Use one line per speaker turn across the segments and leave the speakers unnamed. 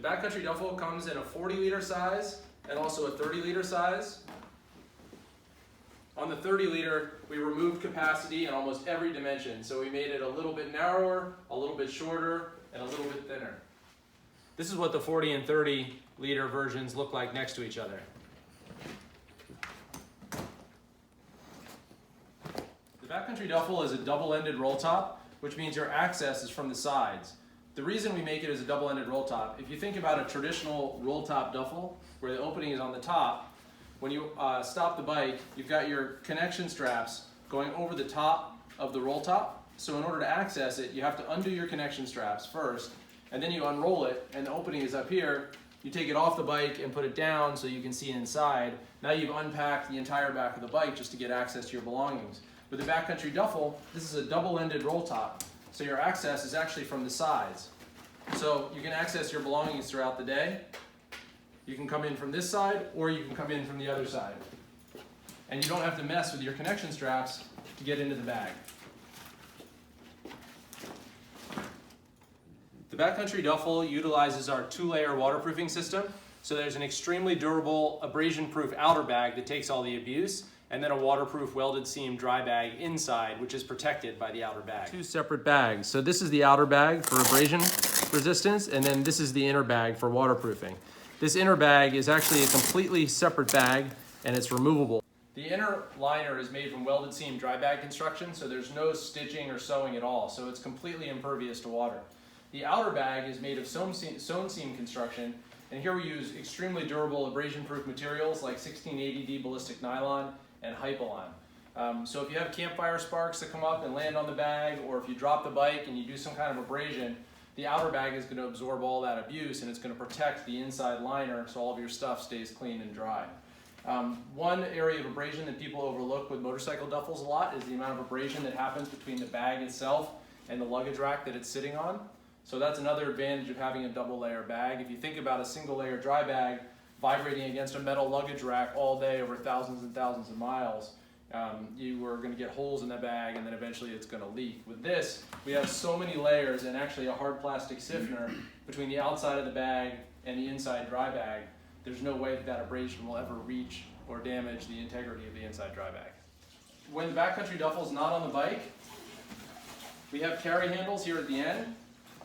The Backcountry Duffle comes in a 40-liter size and also a 30-liter size. On the 30-liter, we removed capacity in almost every dimension, so we made it a little bit narrower, a little bit shorter, and a little bit thinner. This is what the 40 and 30-liter versions look like next to each other. The Backcountry Duffle is a double-ended roll top, which means your access is from the sides. The reason we make it as a double-ended roll top, if you think about a traditional roll top duffle, where the opening is on the top, when you stop the bike, you've got your connection straps going over the top of the roll top. So in order to access it, you have to undo your connection straps first, and then you unroll it, and the opening is up here. You take it off the bike and put it down so you can see inside. Now you've unpacked the entire back of the bike just to get access to your belongings. With the Backcountry Duffle, this is a double-ended roll top, so your access is actually from the sides. So you can access your belongings throughout the day. You can come in from this side, or you can come in from the other side. And you don't have to mess with your connection straps to get into the bag. The Backcountry Duffle utilizes our 2-layer waterproofing system. So there's an extremely durable, abrasion-proof outer bag that takes all the abuse, and then a waterproof welded seam dry bag inside, which is protected by the outer bag. 2 separate bags. So this is the outer bag for abrasion resistance, and then this is the inner bag for waterproofing. This inner bag is actually a completely separate bag, and it's removable. The inner liner is made from welded seam dry bag construction, so there's no stitching or sewing at all, so it's completely impervious to water. The outer bag is made of sewn seam construction, and here we use extremely durable abrasion-proof materials like 1680D ballistic nylon and Hypalon. So if you have campfire sparks that come up and land on the bag, or if you drop the bike and you do some kind of abrasion, the outer bag is going to absorb all that abuse, and it's going to protect the inside liner so all of your stuff stays clean and dry. One area of abrasion that people overlook with motorcycle duffels a lot is the amount of abrasion that happens between the bag itself and the luggage rack that it's sitting on. So that's another advantage of having a double layer bag. If you think about a single layer dry bag vibrating against a metal luggage rack all day over thousands and thousands of miles, you are going to get holes in the bag, and then eventually it's going to leak. With this, we have so many layers and actually a hard plastic stiffener between the outside of the bag and the inside dry bag. There's no way that that abrasion will ever reach or damage the integrity of the inside dry bag. When the Backcountry Duffle is not on the bike, we have carry handles here at the end.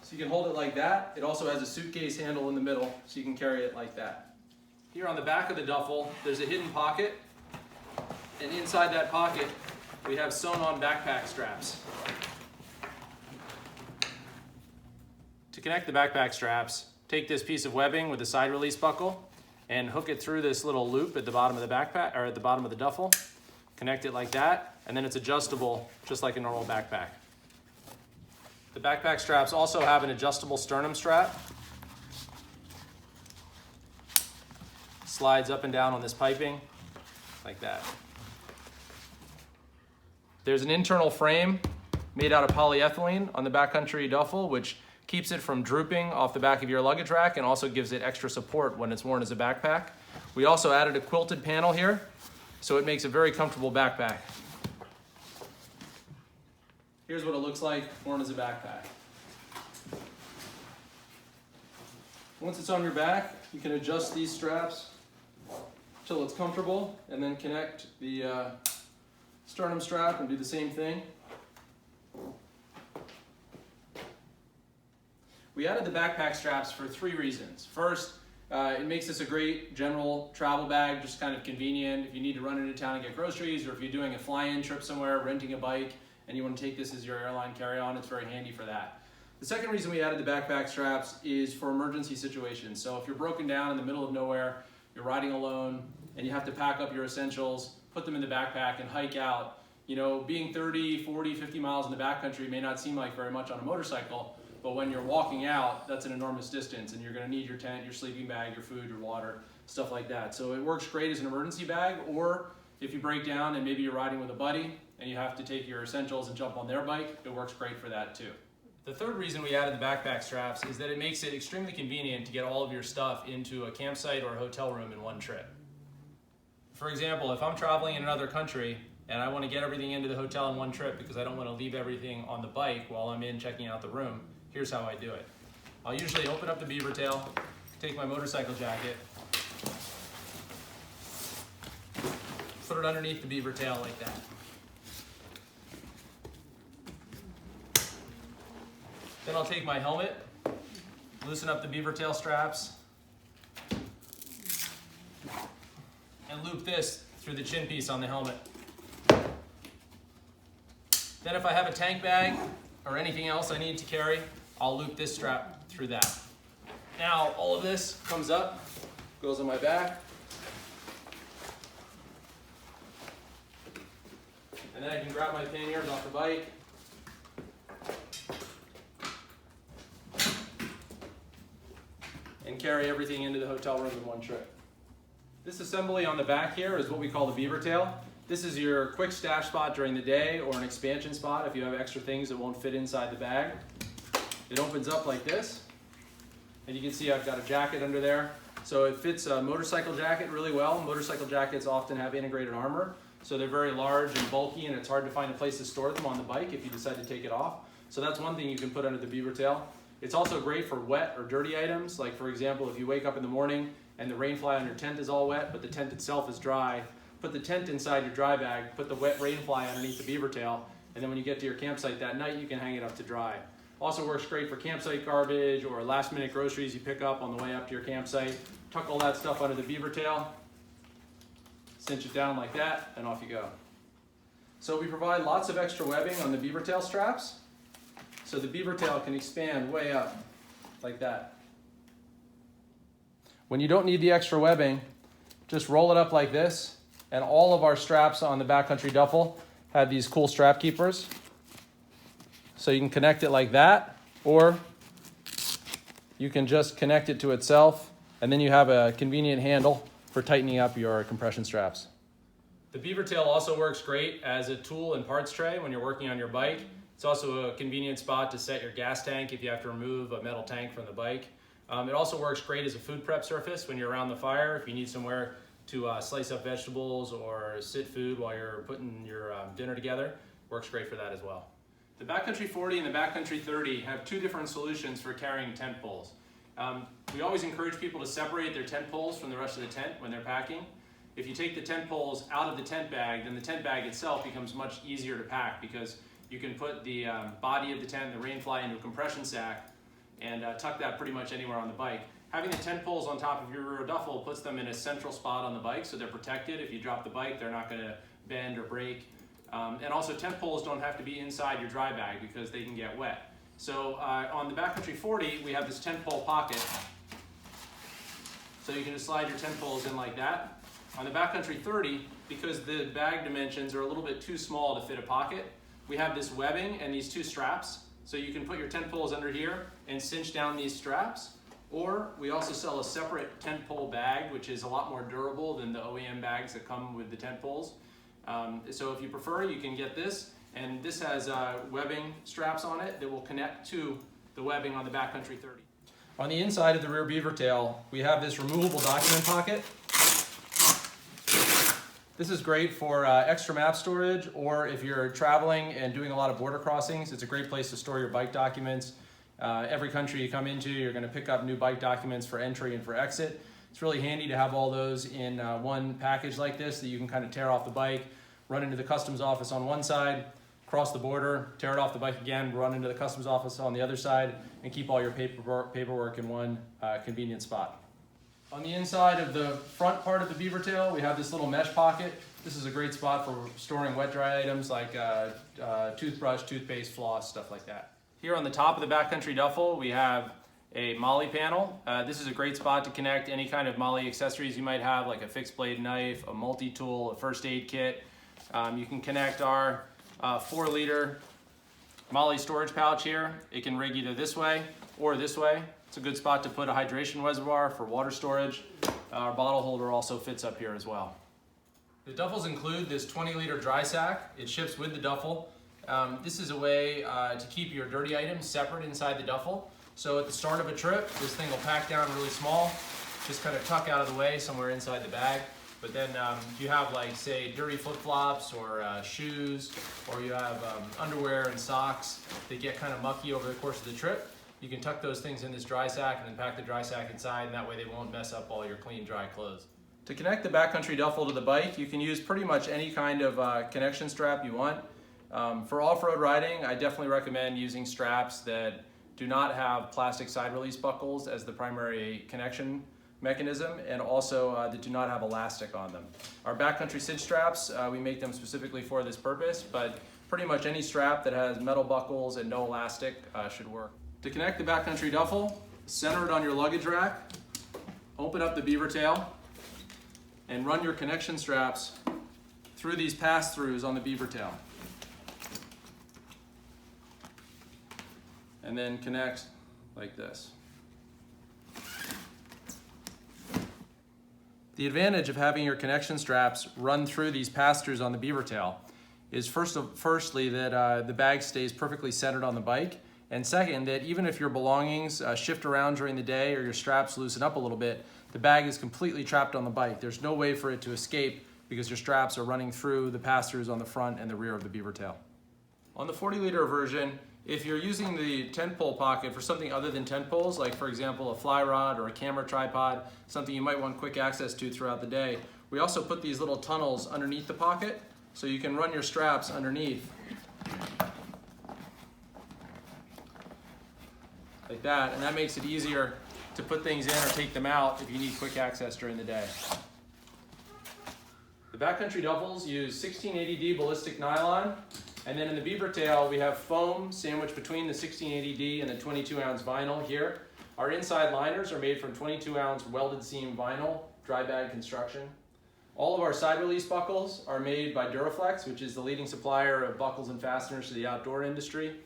So you can hold it like that. It also has a suitcase handle in the middle, so you can carry it like that. Here on the back of the duffel, there's a hidden pocket. And inside that pocket, we have sewn-on backpack straps. To connect the backpack straps, take this piece of webbing with a side release buckle and hook it through this little loop at the bottom of the backpack, or at the bottom of the duffel. Connect it like that, and then it's adjustable just like a normal backpack. The backpack straps also have an adjustable sternum strap. Slides up and down on this piping, like that. There's an internal frame made out of polyethylene on the Backcountry Duffle, which keeps it from drooping off the back of your luggage rack and also gives it extra support when it's worn as a backpack. We also added a quilted panel here, so it makes a very comfortable backpack. Here's what it looks like worn as a backpack. Once it's on your back, you can adjust these straps till it's comfortable, and then connect the sternum strap and do the same thing. We added the backpack straps for 3 reasons. First, it makes this a great general travel bag, just kind of convenient if you need to run into town and get groceries, or if you're doing a fly-in trip somewhere, renting a bike, and you want to take this as your airline carry-on, it's very handy for that. The second reason we added the backpack straps is for emergency situations. So if you're broken down in the middle of nowhere, you're riding alone, and you have to pack up your essentials, put them in the backpack, and hike out. You know, being 30, 40, 50 miles in the backcountry may not seem like very much on a motorcycle, but when you're walking out, that's an enormous distance, and you're going to need your tent, your sleeping bag, your food, your water, stuff like that. So it works great as an emergency bag, or if you break down and maybe you're riding with a buddy and you have to take your essentials and jump on their bike, it works great for that too. The third reason we added the backpack straps is that it makes it extremely convenient to get all of your stuff into a campsite or a hotel room in one trip. For example, if I'm traveling in another country and I want to get everything into the hotel in one trip because I don't want to leave everything on the bike while I'm in checking out the room, here's how I do it. I'll usually open up the beaver tail, take my motorcycle jacket, put it underneath the beaver tail like that. Then I'll take my helmet, loosen up the beaver tail straps, and loop this through the chin piece on the helmet. Then if I have a tank bag or anything else I need to carry, I'll loop this strap through that. Now all of this comes up, goes on my back, and then I can grab my panniers off the bike, and carry everything into the hotel room in one trip. This assembly on the back here is what we call the beaver tail. This is your quick stash spot during the day, or an expansion spot if you have extra things that won't fit inside the bag. It opens up like this, and you can see I've got a jacket under there. So it fits a motorcycle jacket really well. Motorcycle jackets often have integrated armor, so they're very large and bulky, and it's hard to find a place to store them on the bike if you decide to take it off. So that's one thing you can put under the beaver tail. It's also great for wet or dirty items, like for example, if you wake up in the morning and the rain fly on your tent is all wet, but the tent itself is dry, put the tent inside your dry bag, put the wet rain fly underneath the beaver tail, and then when you get to your campsite that night, you can hang it up to dry. Also works great for campsite garbage or last minute groceries you pick up on the way up to your campsite. Tuck all that stuff under the beaver tail, cinch it down like that, and off you go. So we provide lots of extra webbing on the beaver tail straps, so the beaver tail can expand way up like that. When you don't need the extra webbing, just roll it up like this, and all of our straps on the Backcountry Duffle have these cool strap keepers. So you can connect it like that, or you can just connect it to itself, and then you have a convenient handle for tightening up your compression straps. The beaver tail also works great as a tool and parts tray when you're working on your bike. It's also a convenient spot to set your gas tank if you have to remove a metal tank from the bike. It also works great as a food prep surface when you're around the fire, if you need somewhere to slice up vegetables or sit food while you're putting your dinner together. Works great for that as well. The Backcountry 40 and the Backcountry 30 have two different solutions for carrying tent poles. We always encourage people to separate their tent poles from the rest of the tent when they're packing. If you take the tent poles out of the tent bag, then the tent bag itself becomes much easier to pack, because you can put the body of the tent, the rain fly, into a compression sack and tuck that pretty much anywhere on the bike. Having the tent poles on top of your rear duffel puts them in a central spot on the bike, so they're protected. If you drop the bike, they're not going to bend or break. And also, tent poles don't have to be inside your dry bag because they can get wet. So on the Backcountry 40, we have this tent pole pocket. So you can just slide your tent poles in like that. On the Backcountry 30, because the bag dimensions are a little bit too small to fit a pocket, we have this webbing and these two straps. So you can put your tent poles under here and cinch down these straps. Or we also sell a separate tent pole bag, which is a lot more durable than the OEM bags that come with the tent poles. So if you prefer, you can get this, and this has webbing straps on it that will connect to the webbing on the Backcountry 30. On the inside of the rear beaver tail, we have this removable document pocket. This is great for extra map storage, or if you're traveling and doing a lot of border crossings, it's a great place to store your bike documents. Every country you come into, you're going to pick up new bike documents for entry and for exit. It's really handy to have all those in one package like this that you can kind of tear off the bike, run into the customs office on one side, cross the border, tear it off the bike again, run into the customs office on the other side, and keep all your paperwork in one convenient spot. On the inside of the front part of the beaver tail, we have this little mesh pocket. This is a great spot for storing wet dry items like toothbrush, toothpaste, floss, stuff like that. Here on the top of the Backcountry Duffle, we have a MOLLE panel. This is a great spot to connect any kind of MOLLE accessories you might have, like a fixed blade knife, a multi-tool, a first aid kit. You can connect our 4-liter MOLLE storage pouch here. It can rig either this way or this way. It's a good spot to put a hydration reservoir for water storage. Our bottle holder also fits up here as well. The duffels include this 20-liter dry sack. It ships with the duffel. This is a way to keep your dirty items separate inside the duffel. So at the start of a trip, this thing will pack down really small, just kind of tuck out of the way somewhere inside the bag. But then if you have, like, say, dirty flip-flops or shoes, or you have underwear and socks that get kind of mucky over the course of the trip, You can tuck those things in this dry sack and then pack the dry sack inside, and that way they won't mess up all your clean, dry clothes. To connect the Backcountry Duffle to the bike, you can use pretty much any kind of connection strap you want. For off-road riding, I definitely recommend using straps that do not have plastic side release buckles as the primary connection mechanism, and also that do not have elastic on them. Our backcountry cinch straps, we make them specifically for this purpose, but pretty much any strap that has metal buckles and no elastic should work. To connect the Backcountry Duffle, center it on your luggage rack, open up the beaver tail, and run your connection straps through these pass-throughs on the beaver tail. And then connect like this. The advantage of having your connection straps run through these pass-throughs on the beaver tail is firstly that the bag stays perfectly centered on the bike, and second, that even if your belongings shift around during the day or your straps loosen up a little bit, the bag is completely trapped on the bike. There's no way for it to escape because your straps are running through the pass-throughs on the front and the rear of the beaver tail. On the 40-liter version, if you're using the tent pole pocket for something other than tent poles, like for example a fly rod or a camera tripod, something you might want quick access to throughout the day, we also put these little tunnels underneath the pocket so you can run your straps underneath like that, and that makes it easier to put things in or take them out if you need quick access during the day. The Backcountry Duffles use 1680D ballistic nylon, and then in the beaver tail we have foam sandwiched between the 1680D and the 22-ounce vinyl here. Our inside liners are made from 22-ounce welded seam vinyl, dry bag construction. All of our side release buckles are made by Duraflex, which is the leading supplier of buckles and fasteners to the outdoor industry.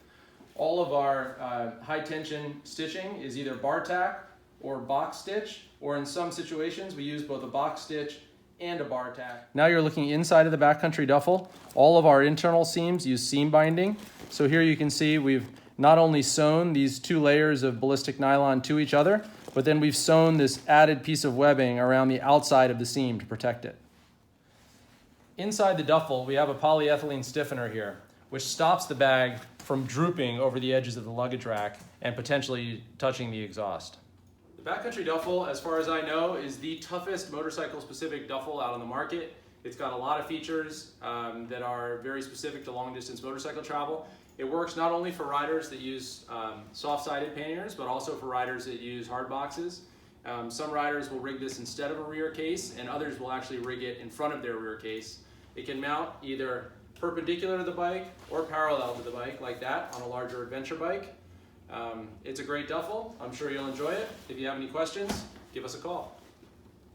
All of our high tension stitching is either bar tack or box stitch, or in some situations we use both a box stitch and a bar tack. Now you're looking inside of the Backcountry Duffle. All of our internal seams use seam binding. So here you can see we've not only sewn these two layers of ballistic nylon to each other, but then we've sewn this added piece of webbing around the outside of the seam to protect it. Inside the duffel, we have a polyethylene stiffener here, which stops the bag from drooping over the edges of the luggage rack and potentially touching the exhaust. The Backcountry Duffle, as far as I know, is the toughest motorcycle-specific duffel out on the market. It's got a lot of features that are very specific to long-distance motorcycle travel. It works not only for riders that use soft-sided panniers, but also for riders that use hard boxes. Some riders will rig this instead of a rear case, and others will actually rig it in front of their rear case. It can mount either perpendicular to the bike or parallel to the bike, like that, on a larger adventure bike. It's a great duffel. I'm sure you'll enjoy it. If you have any questions, give us a call.